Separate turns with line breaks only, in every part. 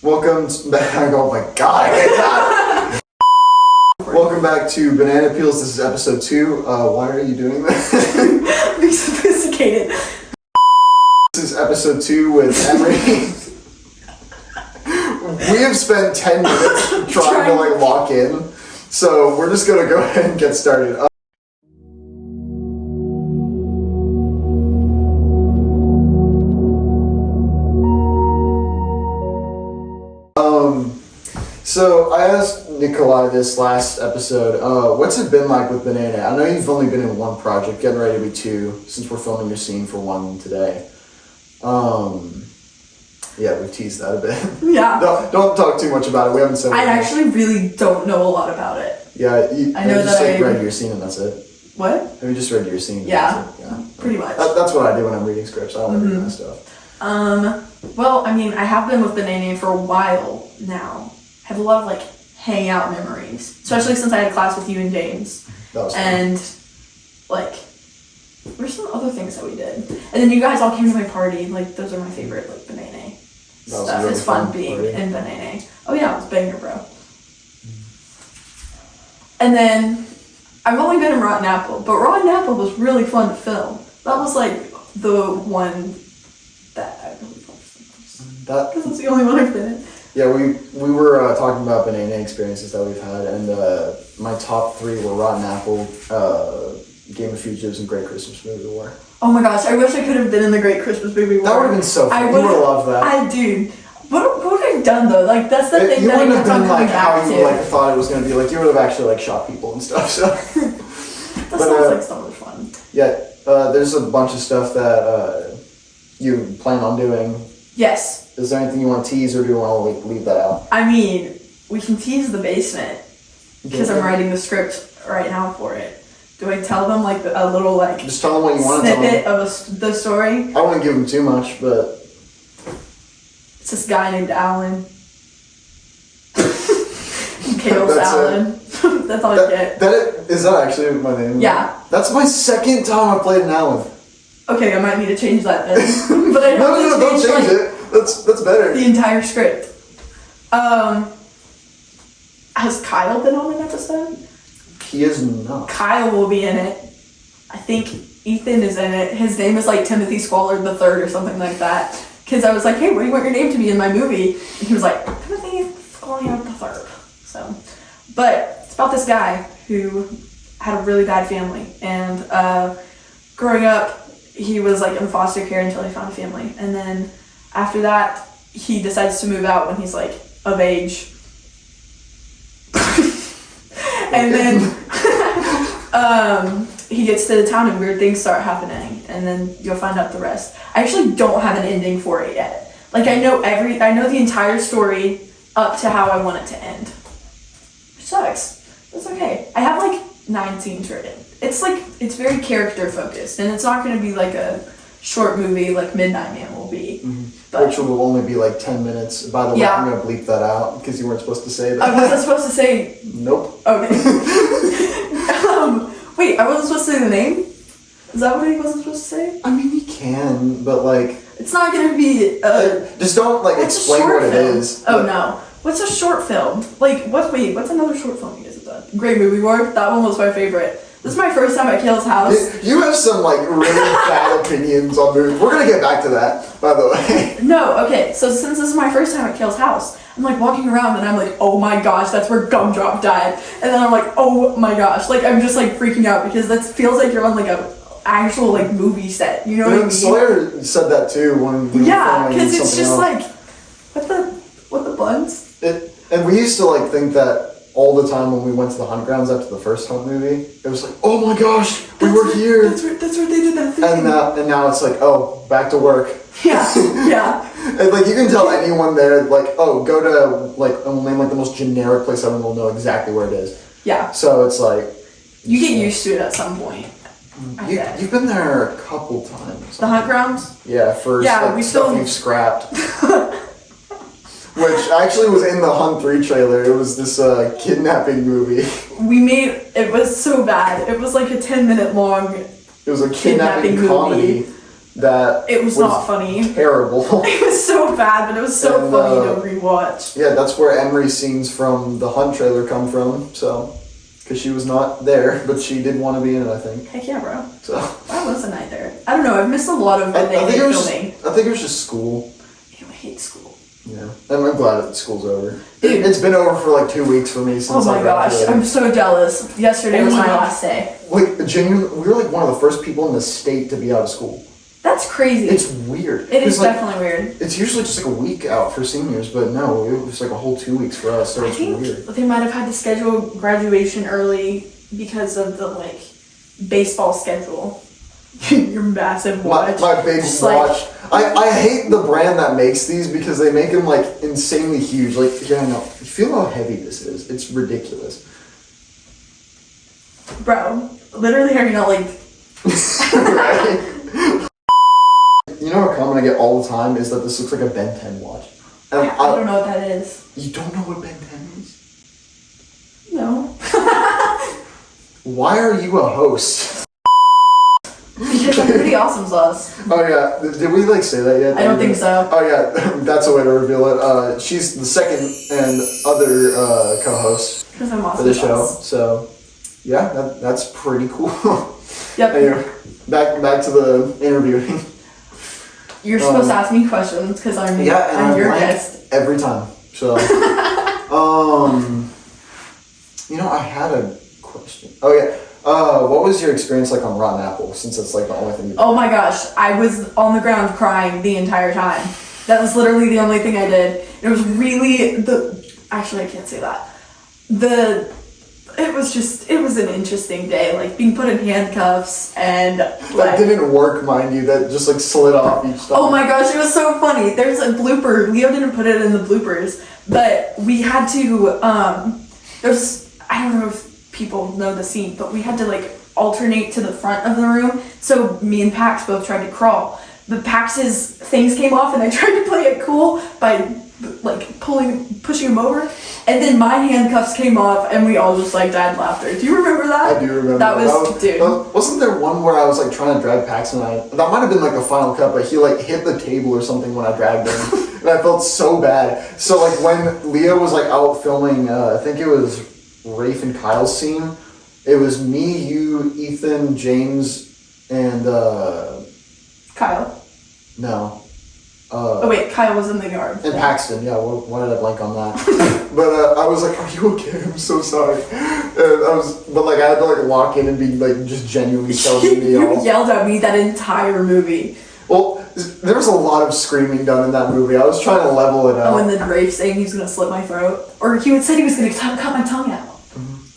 Welcome back. Oh my god. Welcome back to Banana Peels. This is episode 2. Why are you doing that?
Be sophisticated.
This is episode 2 with Emory. We have spent 10 minutes trying to lock in, so we're just gonna go ahead and get started. So I asked Nikolai this last episode, what's it been like with Banana? I know you've only been in one project, getting ready to be 2, since we're filming your scene for 1 today. Yeah, we've teased that a bit.
Yeah.
Don't talk too much about it. We haven't said.
I actually really don't know a lot about it.
Yeah,
I know that I
read your scene and that's it.
What?
Have you just read your scene?
Yeah.
That's it? Yeah.
Pretty much.
That's what I do when I'm reading scripts. I don't read my stuff.
Well, I mean, I have been with Banana for a while now. I have a lot of hang out memories, especially since I had a class with you and James.
That was
fun. And there's some other things that we did, and then you guys all came to my party. Those are my favorite Banana stuff.
Really
it's fun
party.
being in Banana. Oh yeah, it was banger, bro. And then I've only been in Rotten Apple, but Rotten Apple was really fun to film. That was the one that I really focused on because it's the only one I've been in.
Yeah, we were talking about Banana experiences that we've had, and my top 3 were Rotten Apple, Game of Fugitives, and Great Christmas Movie War.
Oh my gosh, I wish I could have been in the Great Christmas Movie War.
That would have been so fun. You would have loved that.
Dude, what would I have done though? That's the thing that I kept on coming back to.
You wouldn't have been how you thought it was going to be. You would have actually shot people and stuff. So
that sounds like so much fun.
Yeah, there's a bunch of stuff that you plan on doing.
Yes.
Is there anything you want to tease, or do you want to leave that out?
I mean, we can tease the basement because I'm writing the script right now for it. Do I tell them a little
just tell them what you want to tell them.
Snippet of the story?
I don't want to give them too much, but
it's this guy named Alan. Kale's Alan. That's all I get.
Is that actually my name?
Yeah.
That's my second time I played an Alan.
Okay, I might need to change that then. But I have
no, don't change it. That's better.
The entire script. Has Kyle been on an episode?
He is not.
Kyle will be in it. I think Ethan is in it. His name is Timothy Squallard the Third or something like that. Because I was like, hey, what do you want your name to be in my movie? And he was like, Timothy Squallard the Third. So, but it's about this guy who had a really bad family, and growing up, he was in foster care until he found a family, and then after that, he decides to move out when he's of age. And then he gets to the town and weird things start happening, and then you'll find out the rest. I actually don't have an ending for it yet. I know the entire story up to how I want it to end. Which sucks. It's okay. I have 9 scenes written. It's very character focused, and it's not going to be a short movie like Midnight Man will be.
Mm-hmm. Which will only be 10 minutes. By the way, I'm going to bleep that out because you weren't supposed to say that.
I wasn't supposed to say...
Nope.
Okay. Wait, I wasn't supposed to say the name? Is that what he wasn't supposed to say?
I mean, you can, but
it's not going to be...
just don't explain what it is.
Oh, no. What's a short film? What's another short film you guys have done? Great Movie War. That one was my favorite. This is my first time at Kale's house.
You have some really bad opinions on movies. We're gonna get back to that, by the way.
No, okay. So since this is my first time at Kale's house, I'm walking around and I'm oh my gosh, that's where Gumdrop died. And then I'm oh my gosh, I'm just freaking out because that feels like you're on a actual movie set. You know what I mean?
Sawyer said that too when we were filming
because it's just
else.
what the buns?
And we used to think that all the time when we went to the hunt grounds after the first Hunt movie. It was oh my gosh, we were here.
That's where they did that thing.
And now it's oh, back to work.
Yeah, yeah.
And you can tell anyone there, oh, go to and we'll name the most generic place everyone will know exactly where it is.
Yeah.
So it's
you get used to it at some point.
You've been there a couple times.
The hunt grounds?
Yeah, for
we
stuff you've scrapped. Which actually was in the Hunt 3 trailer. It was this kidnapping movie.
It was so bad. It was a 10-minute long
It was a kidnapping comedy. that
It was not funny.
Terrible.
It was so bad, but it was so funny to rewatch.
Yeah, that's where Emory scenes from the Hunt trailer come from. So, because she was not there, but she did want to be in it, I think.
Heck yeah, bro.
So
why wasn't I there? I don't know. I've missed a lot of filming.
I think it was just school.
Ew, I hate school.
Yeah, and I'm glad that school's over.
Dude.
It's been over for like 2 weeks for me since.
Oh my gosh,
graduated.
I'm so jealous. Yesterday was my last day.
Like, genuinely, we were like one of the first people in the state to be out of school.
That's crazy.
It's weird.
It is
like,
definitely weird.
It's usually just like a week out for seniors, but no, it was like a whole 2 weeks for us, so it's weird.
They might have had to schedule graduation early because of the like baseball schedule. Your massive watch.
My big watch. I hate the brand that makes these because they make them like insanely huge. Like, yeah, no, you feel how heavy this is. It's ridiculous.
Bro, literally are you not like...
You know how common I get all the time is that this looks like a Ben 10 watch. And
I don't know what that is.
You don't know what Ben 10 is?
No.
Why are you a host?
Because I'm pretty awesome sauce.
Oh yeah, did we like say that yet?
I don't think so.
Oh yeah, that's a way to reveal it. She's the second and other co-host
Because I'm awesome
for the show.
sauce.
So yeah, that's pretty cool.
Yep.
Anyway, back to the interviewing.
You're supposed to ask me questions because I'm your
blank
guest.
every time. So I had a question. Oh yeah. What was your experience like on Rotten Apple, since it's like the only thing you
Oh my gosh, I was on the ground crying the entire time. That was literally the only thing I did. It was really actually I can't say that. It was an interesting day, like being put in handcuffs and
That didn't work, mind you, that just like slid off each time.
Oh my gosh, it was so funny. There's a blooper. Leo didn't put it in the bloopers, but we had to I don't know if people know the scene, but we had to like alternate to the front of the room. So me and Pax both tried to crawl. But Pax's things came off and I tried to play it cool by like pushing him over. And then my handcuffs came off and we all just like died laughter. Do you remember that?
I do remember
that. Dude.
Wasn't there one where I was like trying to drag Pax and that might have been like the final cut, but he like hit the table or something when I dragged him. And I felt so bad. So like when Leo was like out filming, I think it was Rafe and Kyle's scene, it was me, you, Ethan, James, and
Kyle.
No.
Oh wait, Kyle was in the yard.
And Paxton, yeah, why did I blank on that? But I was like, are you okay? I'm so sorry. And I had to like walk in and be like just genuinely telling me
You yelled at me that entire movie.
Well, there was a lot of screaming done in that movie. I was trying to level it out.
Oh, and then Rafe saying he was going to slit my throat. Or he would say he was going to cut my tongue out.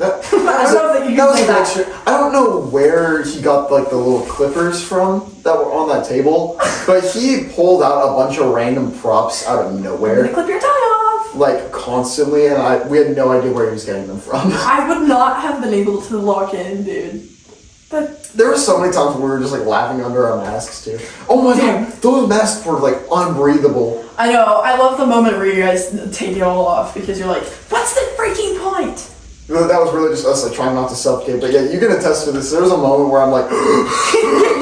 I don't know where he got like the little clippers from that were on that table, but he pulled out a bunch of random props out of nowhere.
Clip your tongue off!
Like constantly, and we had no idea where he was getting them from.
I would not have been able to lock in, dude. But
there were so many times where we were just like laughing under our masks too. Oh my god, those masks were like unbreathable.
I know, I love the moment where you guys take it all off because you're like, what's the freaking point?
That was really just us like trying not to suffocate, but yeah, you can attest to this. There was a moment where I'm like,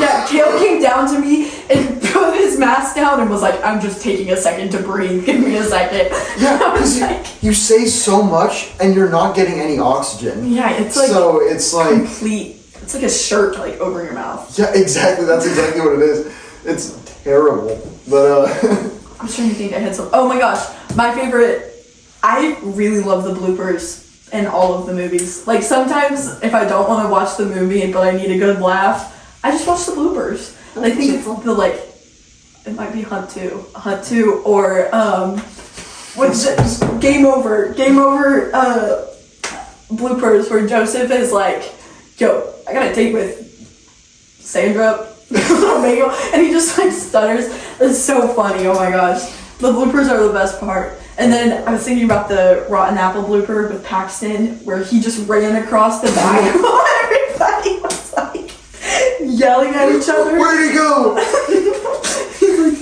yeah, Kale came down to me and put his mask down and was like, I'm just taking a second to breathe. Give me a second.
Yeah, because you say so much and you're not getting any oxygen.
Yeah, it's like
so it's like
complete. It's like a shirt like over your mouth.
Yeah, exactly. That's exactly what it is. It's terrible, but
I'm trying to think. I had some. Oh my gosh, my favorite. I really love the bloopers in all of the movies. Like sometimes if I don't want to watch the movie but I need a good laugh, I just watch the bloopers. And I think it's the like, it might be Hunt 2 or what's it? Game Over bloopers where Joseph is like, yo, I got a date with Sandra Bagel, and he just like stutters. It's so funny. Oh my gosh, the bloopers are the best part. And then I was thinking about the Rotten Apple blooper with Paxton, where he just ran across the bag while everybody was like yelling at each other.
Where'd he go?
He's like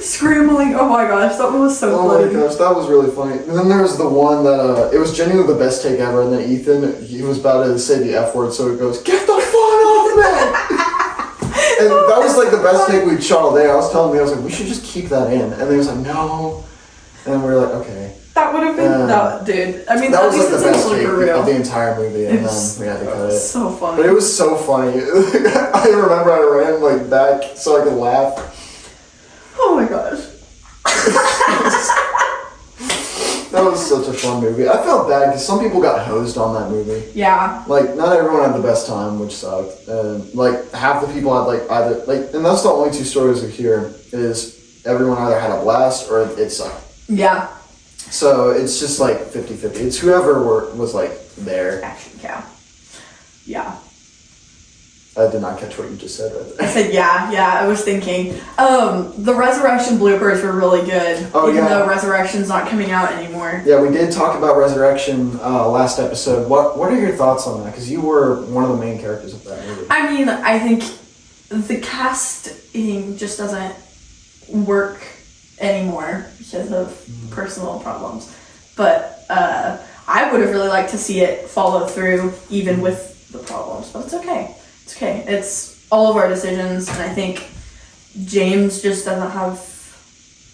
scrambling. Oh my gosh, that one was so funny.
Oh my gosh, that was really funny. And then there was the one that it was genuinely the best take ever. And then Ethan, he was about to say the F word, so he goes, "Get the fun off me!" And that was like the best take we'd shot all day. I was telling me, I was like, we should just keep that in. And he was like, no. And we were like, okay.
That would have been, no, dude. I mean,
that
at
was
least
like the best take
for real.
of the entire movie, and then we had to cut it.
So funny.
But it was so funny. I remember I ran like back so I could laugh.
Oh my gosh.
That was such a fun movie. I felt bad because some people got hosed on that movie.
Yeah.
Like, not everyone had the best time, which sucked. And like half the people had like either like, and that's the only two stories we hear is everyone either had a blast or it sucked.
Yeah.
So it's just like 50-50. It's whoever was like there.
Action cow. Yeah.
I did not catch what you just said right there.
I said yeah, I was thinking. The Resurrection bloopers were really good.
Oh,
even
yeah.
though Resurrection's not coming out anymore.
Yeah, we did talk about Resurrection last episode. What are your thoughts on that? Because you were one of the main characters of that movie.
I mean, I think the casting just doesn't work anymore because of personal problems. But I would have really liked to see it follow through even with the problems. But it's okay. It's okay. It's all of our decisions, and I think James just doesn't have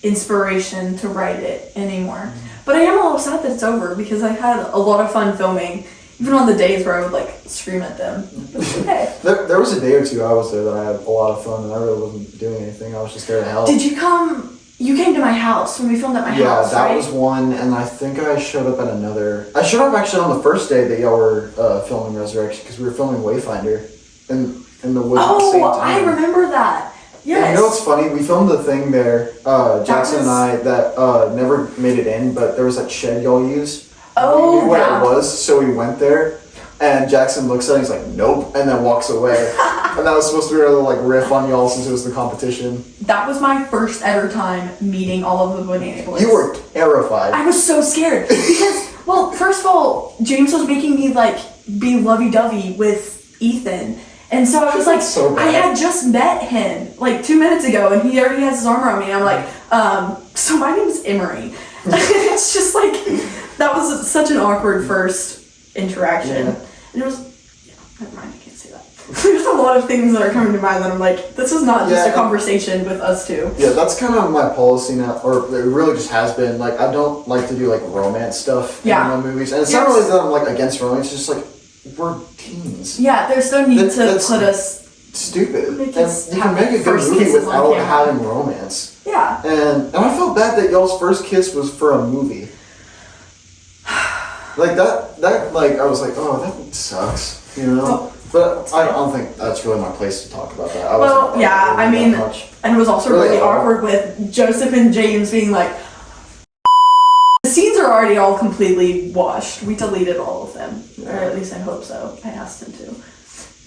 inspiration to write it anymore. But I am a little sad that it's over because I had a lot of fun filming, even on the days where I would like scream at them. But it's okay.
There was a day or two I was there that I had a lot of fun, and I really wasn't doing anything. I was just there to help.
Did you come? You came to my house when we filmed at my house,
Yeah, that
right?
was one, and I think I showed up at another. I showed up actually on the first day that y'all were filming Resurrection because we were filming Wayfinder in the woods at the same
Oh,
time.
I remember that. Yes.
And you know what's funny? We filmed the thing there, Jackson and I, that never made it in, but there was that shed y'all used.
Oh,
We knew where
yeah.
it was, so we went there, and Jackson looks at it, he's like, nope, and then walks away. And that was supposed to be our little like riff on y'all since it was the competition.
That was my first ever time meeting all of the Banana Boys.
You were terrified.
I was so scared because, well, first of all, James was making me like be lovey-dovey with Ethan. And so I was like,
So bad.
I had just met him like 2 minutes ago and he already has his arm around me. And I'm like, so my name's Emory. It's just like, that was such an awkward first interaction.
Yeah.
And it was, never mind, I can't say that. There's a lot of things that are coming to mind that I'm like, this is not just a conversation with us two.
Yeah, that's kind of my policy now, or it really just has been. Like, I don't like to do like romance stuff in my movies. And it's not really that I'm like against romance, it's just like, we're teens.
Yeah, there's no need to
that's
put us
stupid.
Make
And
us
you can
have
make a good
first
movie
kisses on
without
camera.
having romance.
Yeah.
And I felt bad that y'all's first kiss was for a movie. Like that like I was like, oh, that sucks, you know. But I don't think that's really my place to talk about that.
Well, yeah, I mean,
much.
and it was also really awkward with Joseph and James being like, the scenes are already all completely washed. We deleted all of them, or at least I hope so. I asked him to,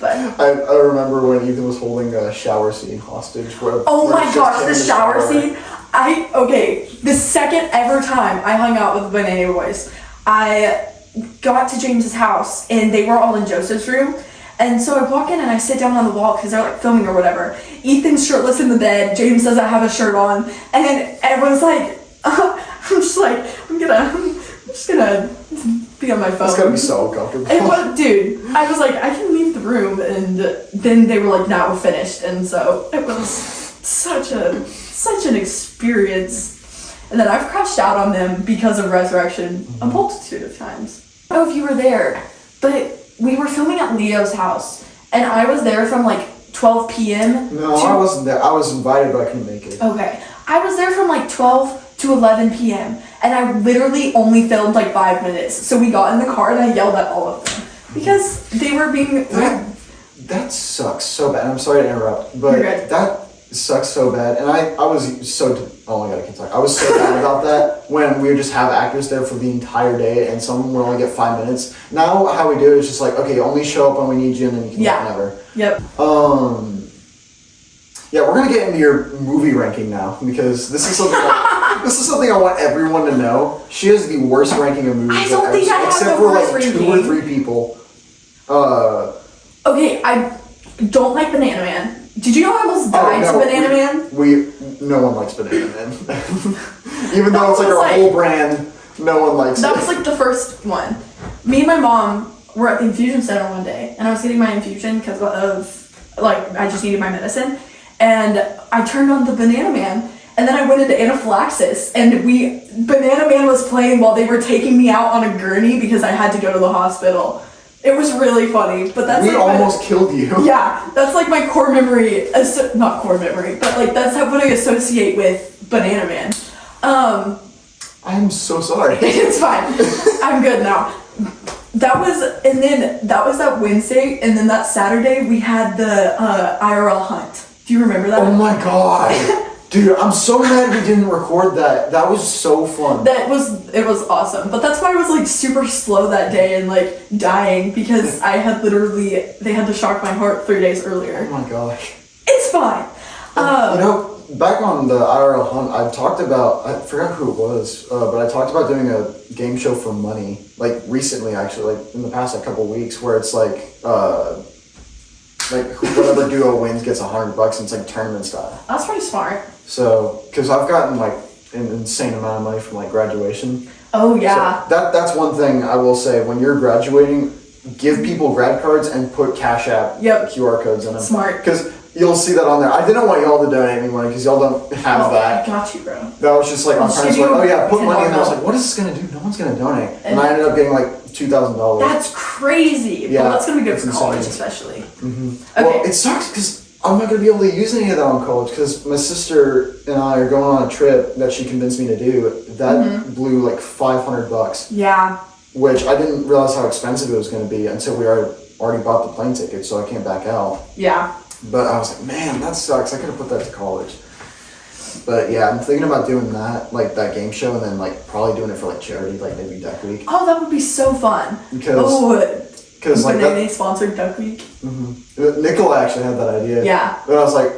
but
I remember when Ethan was holding a shower scene hostage. Where
my gosh, the shower scene. The second ever time I hung out with the Banana Boys, I got to James's house and they were all in Joseph's room. And so I walk in and I sit down on the wall because they're like filming or whatever. Ethan's shirtless in the bed. James doesn't have a shirt on, and everyone's like, I'm just gonna be on my phone.
It's gonna be so uncomfortable.
Dude, I was like, I can leave the room, and then they were like, now we're finished, and so it was such an experience. And then I've crashed out on them because of Resurrection a multitude of times. I don't know if you were there, but we were filming at Leo's house, and I was there from like 12 p.m.
No, I wasn't there. I was invited, but I couldn't make it.
Okay. I was there from like 12 to 11 p.m. and I literally only filmed like 5 minutes. So we got in the car and I yelled at all of them because they were being...
That sucks so bad. I'm sorry to interrupt, but that sucks so bad. And I was so... Oh my god, I can't talk. I was so bad about that when we would just have actors there for the entire day and someone would only get 5 minutes. Now how we do it is just like, okay, only show up when we need you and then you can get whenever.
Yep.
Yeah, we're gonna get into your movie ranking now because this is something I want everyone to know. She has the worst ranking of movies
I don't think I have
except
the
for
worst
like
ranking.
2 or 3 people.
Okay, I don't like Banana Man. Did you know I almost died to Banana Man?
No one likes Banana Man. Even though it's like our whole brand, no one likes it.
That was like the first one. Me and my mom were at the infusion center one day, and I was getting my infusion because of like I just needed my medicine, and I turned on the Banana Man, and then I went into anaphylaxis, and Banana Man was playing while they were taking me out on a gurney because I had to go to the hospital. It was really funny, but that's
we almost killed you.
Yeah, that's like my core memory, not core memory, but like that's what I associate with Banana Man.
I'm so sorry.
It's fine. I'm good now. That was that Wednesday, and then that Saturday we had the IRL hunt. Do you remember that?
Oh my god. Dude, I'm so mad we didn't record that. That was so fun.
It was awesome. But that's why I was like super slow that day and like dying because I had they had to shock my heart 3 days earlier.
Oh my gosh.
It's fine.
Back on the IRL hunt, I talked about, I forgot who it was, but I talked about doing a game show for money, like recently actually, like in the past couple of weeks, where it's like whatever duo wins gets $100 and it's like tournament style.
That's pretty smart.
So, because I've gotten like an insane amount of money from like graduation.
Oh yeah.
So that's one thing I will say, when you're graduating, give people grad cards and put Cash App QR codes in them.
Smart.
Because you'll see that on there. I didn't want y'all to donate any money because y'all don't have that.
I got you, bro.
That was just like, my friends were like, oh yeah, put money in there. I was
$10.
like, what is this going to do? No one's going to donate. And I ended up getting like $2,000.
That's crazy.
Yeah,
Well, that's going to be good for
it's
college,
insane.
especially.
Mm-hmm.
Okay.
Well, it sucks because I'm not going to be able to use any of that on college because my sister and I are going on a trip that she convinced me to do. That blew like $500.
Yeah.
Which I didn't realize how expensive it was going to be until we already bought the plane ticket, so I can't back out.
Yeah.
But I was like, man, that sucks. I could have put that to college. But yeah, I'm thinking about doing that, like that game show, and then like probably doing it for like charity, like maybe Duck Week.
Oh, that would be so fun.
Because like
Banana sponsored Duck Week.
Mm-hmm. Nicola actually had that idea.
Yeah.
But I was like,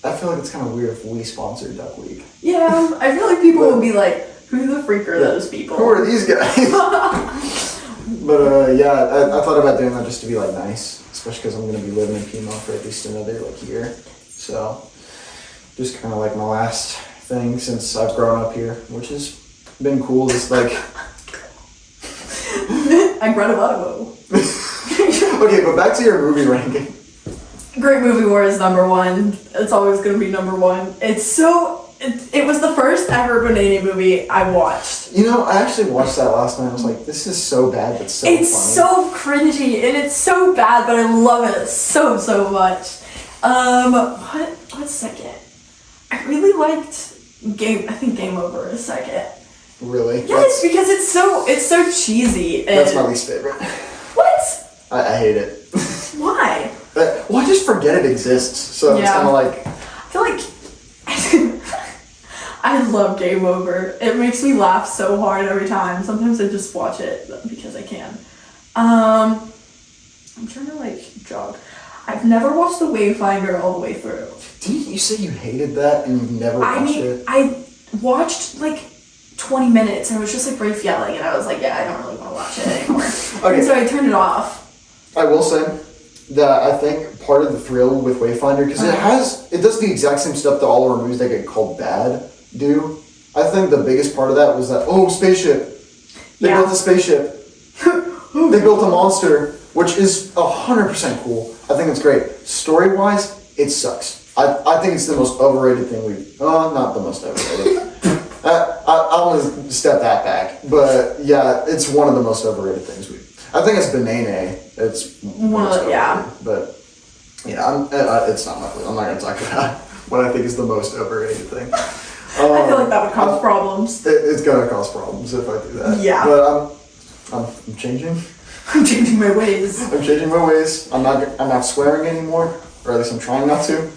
I feel like it's kind of weird if we sponsored Duck Week.
Yeah, I feel like people would be like, who the freak are those people?
Who are these guys? But yeah, I thought about doing that just to be like nice, especially because I'm going to be living in Piedmont for at least another like year. So just kind of like my last thing since I've grown up here, which has been cool. Is like
I read about it.
Okay, but back to your movie ranking.
Great Movie War is number one. It's always going to be number one. It was the first ever Banana movie I watched.
You know, I actually watched that last night. I was like, this is so bad, but so
It's
funny.
so cringy and it's so bad, but I love it so much. What's second? I really liked Game Over is second.
Really?
Yes, because it's so cheesy. And
That's my least favorite.
What?
I hate it.
Why?
Well, I just forget it exists. So it's kind of like...
I feel like... I love Game Over. It makes me laugh so hard every time. Sometimes I just watch it because I can. I'm trying to like jog. I've never watched The Wayfinder all the way through.
Didn't you say you hated that and you've never watched it?
I watched like 20 minutes and it was just like Rafe yelling and I was like, yeah, I don't really want to watch it anymore.
Okay.
And so I turned it off.
I will say that I think part of the thrill with Wayfinder, because it does the exact same stuff that all our movies that get called bad do. I think the biggest part of that was that, spaceship. They built a spaceship. They built a monster, which is 100% cool. I think it's great. Story-wise, it sucks. I think it's the most overrated thing not the most overrated. I want to step that back. But yeah, it's one of the most overrated things I think it's Banana. It's But yeah, it's not my. I'm not going to talk about what I think is the most overrated thing.
I feel like that would cause problems.
It's going to cause problems if I do that.
Yeah.
But I'm changing.
I'm changing my ways.
I'm changing my ways. I'm not swearing anymore, or at least I'm trying not to.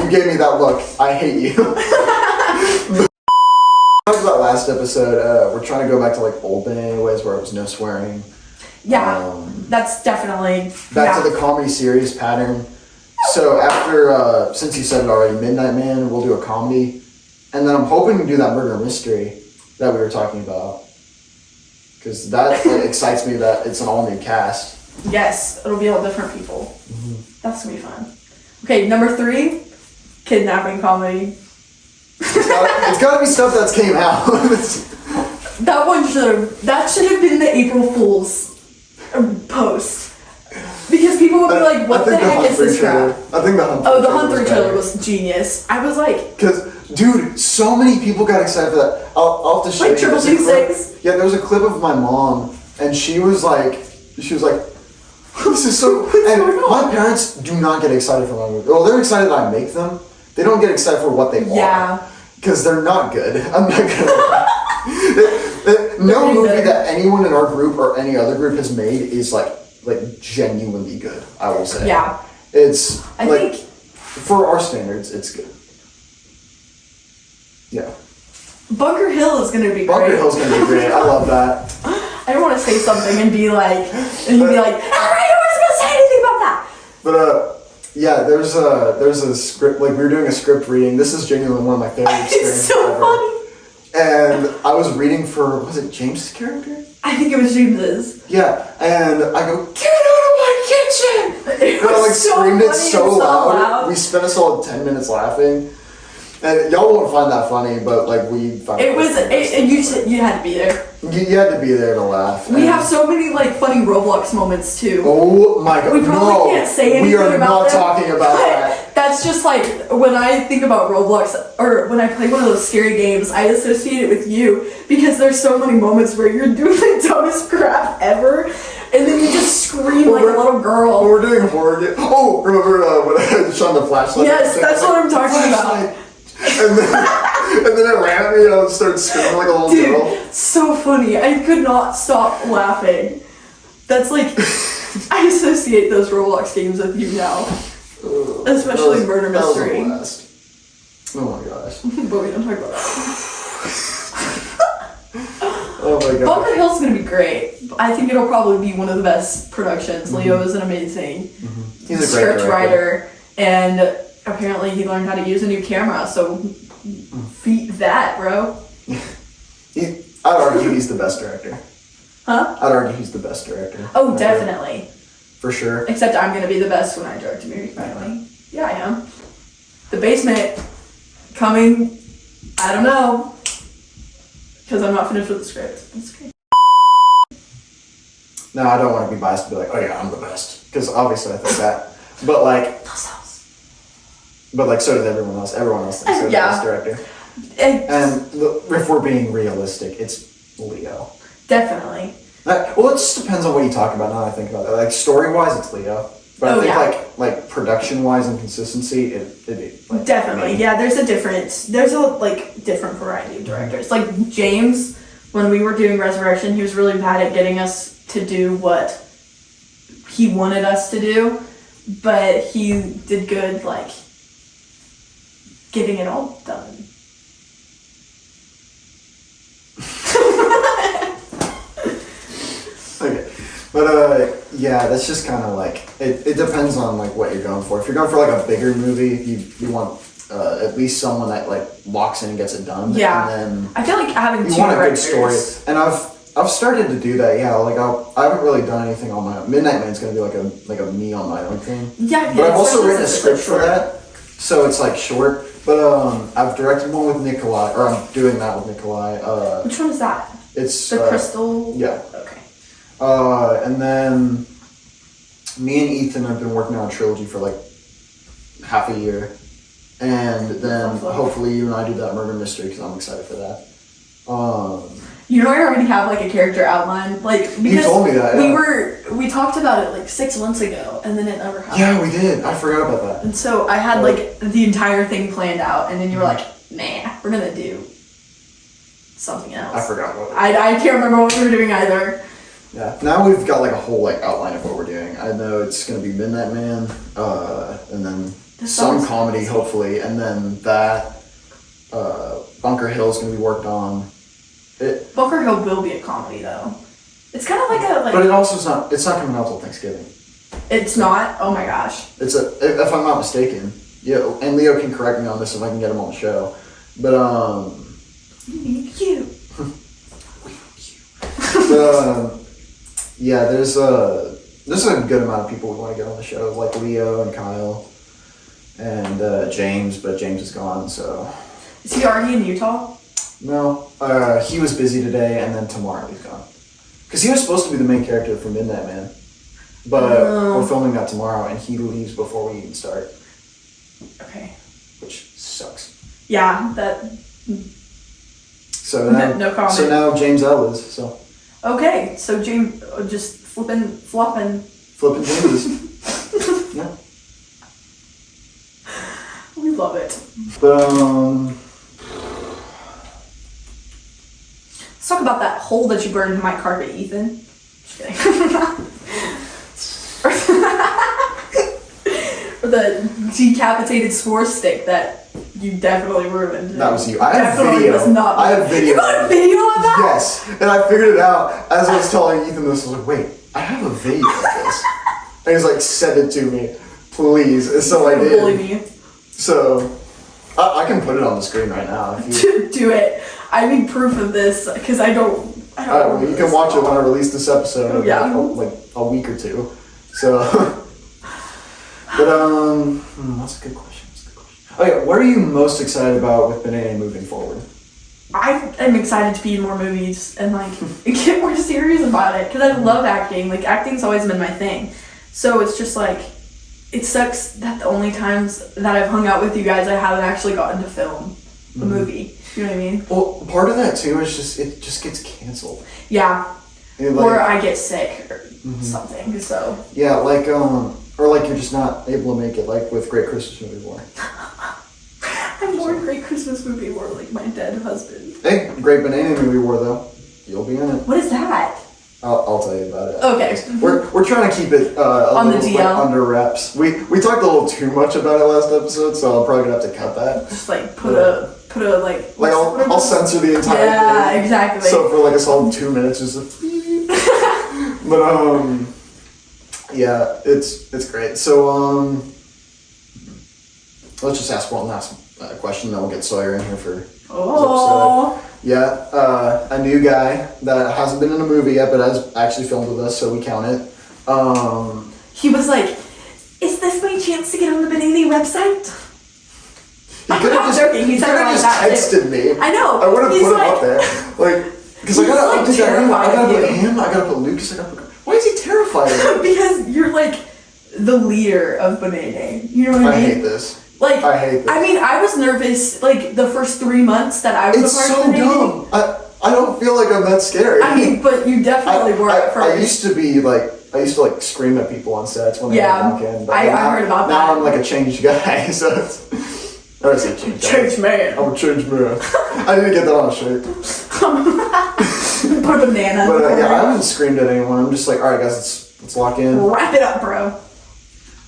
You gave me that look. I hate you. Talked about last episode. We're trying to go back to like old Banana ways where it was no swearing.
Yeah, that's definitely
back to the comedy series pattern. So after, since you said it already, Midnight Man, we'll do a comedy, and then I'm hoping to do that murder mystery that we were talking about, because that excites me that it's an all new cast.
Yes, it'll be all different people. Mm-hmm. That's gonna be fun. Okay, number 3, kidnapping comedy.
It's gotta be stuff that's came out.
That should have been the April Fool's post. Because people would be like, what the heck is this crap?
I think the Hunt.
Oh, the Hunter trailer was genius. I was like...
Because, dude, so many people got excited for that. I'll have to show you.
Like Triple Two Six?
Yeah, there was a clip of my mom, and she was like, this is so... And my parents do not get excited for my movie. Well, they're excited that I make them. They don't get excited for what they want.
Yeah.
Because they're not good. I'm not gonna... No movie that anyone in our group or any other group has made is like genuinely good, I will say.
Yeah.
It's
I think
for our standards, it's good. Yeah.
Bunker Hill is gonna be great.
Bunker Hill's gonna be great. I love that.
I don't want to say something and be like, and you'd be like, I don't want to say anything about that.
But yeah, there's a script, like we were doing a script reading. This is genuinely one of my favorite experiences
It's so
ever.
funny.
And I was reading for, was it James' character?
I think it was James's.
Yeah, and I go, get out of my kitchen!
It
And I
was
like
so
screamed it
funny
so
and so
loud.
loud.
We spent a solid 10 minutes laughing. And y'all won't find that funny, but like we found
It was, and you had to be there.
You had to be there to laugh.
We have so many like funny Roblox moments too.
Oh my god!
We probably can't say anything
we are
about
not
them,
talking about
but
that.
That's just like when I think about Roblox or when I play one of those scary games, I associate it with you because there's so many moments where you're doing the dumbest crap ever, and then you just scream like a little girl.
When we're doing horror games. Oh, remember when I shone the flashlight?
Yes, that's what I'm talking about.
And then it ran at me and I started screaming like a little girl.
Dude, so funny. I could not stop laughing. That's like, I associate those Roblox games with you now. Especially Murder Mystery.
That was a blast. Oh my gosh.
But we don't talk about that.
Oh my god.
Bunker Hill's gonna be great. I think it'll probably be one of the best productions. Leo is an amazing
He's a great
script
director.
writer, and apparently he learned how to use a new camera, so feat that, bro.
I'd argue he's the best director.
Huh?
I'd argue he's the best director.
Oh, definitely.
For sure.
Except I'm gonna be the best when I direct a movie, finally. Yeah, I am. The Basement, coming, I don't know, because I'm not finished with the script. That's great.
No, I don't want to be biased to be like, oh yeah, I'm the best. Because obviously I think that. But like, so does everyone else. Everyone else thinks they're the best director. And if we're being realistic, it's Leo.
Definitely.
Well, it just depends on what you talk about now that I think about it. Like, story-wise, it's Leo. But I think like production-wise and consistency, it'd be like...
Definitely, yeah, there's a different variety of directors. Like, James, when we were doing Resurrection, he was really bad at getting us to do what he wanted us to do, but he did good, like, getting it all done.
Okay. But yeah, that's just kind of like, it depends on like what you're going for. If you're going for like a bigger movie, you want at least someone that like locks in and gets it done.
Yeah.
And then
I feel like having
you
two
want a good
directors.
story. And I've started to do that. Yeah, like I haven't really done anything on my own. Midnight Man's gonna be like a me on my own thing.
Yeah,
But I've also written a
especially
script for that, so it's like short. But I've directed one with Nikolai, or I'm doing that with Nikolai.
Which one is that?
It's
The Crystal?
Yeah.
Okay.
And then me and Ethan have been working on a trilogy for like half a year. And then hopefully you and I do that murder mystery because I'm excited for that.
You know, I already have like a character outline, like because
You told me that, yeah.
we talked about it like 6 months ago, and then it never happened.
Yeah, we did. I forgot about that.
And so I had like the entire thing planned out, and then you were like, "Nah, we're gonna do something else."
I forgot what.
I can't remember what we were doing either.
Yeah. Now we've got like a whole like outline of what we're doing. I know it's gonna be Midnight Man, and then some comedy hopefully, and then that Bunker Hill is gonna be worked on.
Bunker Hill will be a comedy though. It's kind of like
But it also is not. It's not coming out till Thanksgiving.
It's not. Oh my gosh.
If I'm not mistaken. Yeah, and Leo can correct me on this if I can get him on the show. But
You.
Yeah, there's a good amount of people who want to get on the show, like Leo and Kyle and James, but James is gone, so.
Is he already in Utah?
No, he was busy today, and then tomorrow he's gone. Because he was supposed to be the main character for Midnight Man. but we're filming that tomorrow, and he leaves before we even start,
Okay.
which sucks.
Yeah, that.
So now,
No comment.
So now James L is so
Okay, so James just flopping.
flipping Jameses. Yeah.
We love it.
But
Let's talk about that hole that you burned in my carpet, Ethan. Just kidding. Or the decapitated s'more stick that you definitely ruined.
that was you. I have
Definitely
video.
was not.
I have video.
You got a video of that?
Yes, and I figured it out as I was telling Ethan this. I was like, wait, I have a video of this. And he's like, send it to me, please. And so I
Don't bully
did.
me.
So I can put it on the screen right now if you.
Do it. I need proof of this because I don't.
Well, you can watch it when I release this episode in
Yeah.
like a week or two. So, but that's a good question. Okay, what are you most excited about with Banana moving forward?
I am excited to be in more movies and like get more serious about it because I love acting. Like acting's always been my thing. So it's just like it sucks that the only times that I've hung out with you guys I haven't actually gotten to film a movie. You know what I mean?
Well, part of that too is it just gets canceled.
Yeah.
And,
Or I get sick or something. So
yeah, like or like you're just not able to make it, like with Great Christmas Movie War.
I'm more Great Christmas Movie War like my dead husband.
Hey, Great Banana Movie War though, you'll be in it.
What is that?
I'll tell you about it.
Okay.
We're trying to keep it
On the
little,
DL.
like, under wraps. We talked a little too much about it last episode, so I'm probably gonna have to cut that.
Just like put a like
I'll censor the entire thing.
Yeah, exactly.
So for like a solid 2 minutes, just but yeah, it's great. So let's just ask one last question, then we'll get Sawyer in here for this episode. Yeah, a new guy that hasn't been in a movie yet, but has actually filmed with us, so we count it.
He was like, "Is this my chance to get on the Banana website?"
He could have
joking. He said it like
just
that,
texted me.
I know.
I would have
He's
put him
like-
up there, like, because I
He's,
gotta
like,
update that name. I
terrified
gotta
of
put
you.
him. I gotta put Lucas. I gotta put. Why is he terrified of me?
Because you're like the leader of Banana. You know what I
I
mean?
hate this.
Like,
I hate this.
I mean, I was nervous like the first 3 months that I was
It's
a part
so
of Banana.
dumb. I don't feel like I'm that scary.
I mean, but you definitely were at first.
I used to like scream at people on sets when they
Yeah,
walk in. But
I
now,
heard about
now
that.
I'm like a changed guy, so it's. I would say changed guy.
Changed man.
I'm a changed man. I need to get that on a shirt.
Put a banana.
But yeah, I haven't screamed at anyone. I'm just like, all right, guys, let's lock in.
Wrap it up, bro.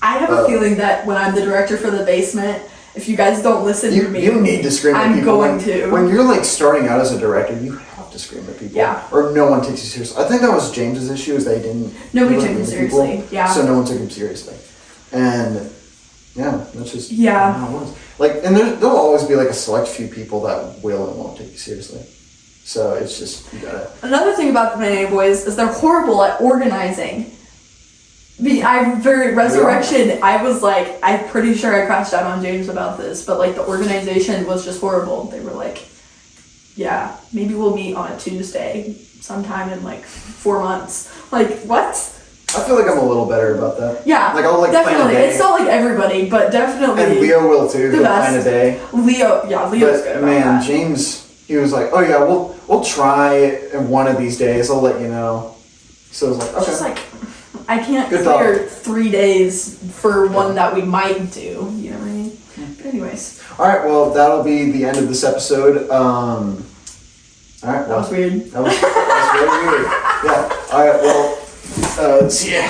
I have a feeling that when I'm the director for the basement, if you guys don't listen to me,
You need to scream at
I'm
people.
going to.
When you're like starting out as a director, you have to scream at people.
Yeah.
Or no one takes you seriously. I think that was James's issue, is they didn't.
Nobody
he
took him
wasn't into people,
seriously, yeah.
So no one took him seriously, and yeah, that's just
Yeah.
how it was. Like, and there'll always be like a select few people that will and won't take you seriously. So it's just you gotta.
Another thing about the Banana Boys is they're horrible at organizing. Resurrection, I was like, I'm pretty sure I crashed out on James about this, but like the organization was just horrible. They were like, yeah, maybe we'll meet on a Tuesday sometime in like 4 months. Like, what?
I feel like I'm a little better about that.
Yeah,
Like I'll like plan a
definitely.
day.
It's not like everybody, but definitely.
And Leo will too.
the
He'll
best.
plan a day.
Leo's
But
good about
man,
that.
James, he was like, "Oh yeah, we'll try in one of these days. I'll let you know." So I was like,
It's
"Okay."
just like, I can't
Good
clear 3 days for one that we might do. You know what I mean? But anyways,
All right, well that'll be the end of this episode. All right,
that was weird.
That was very weird. Yeah. All right. Well, see ya.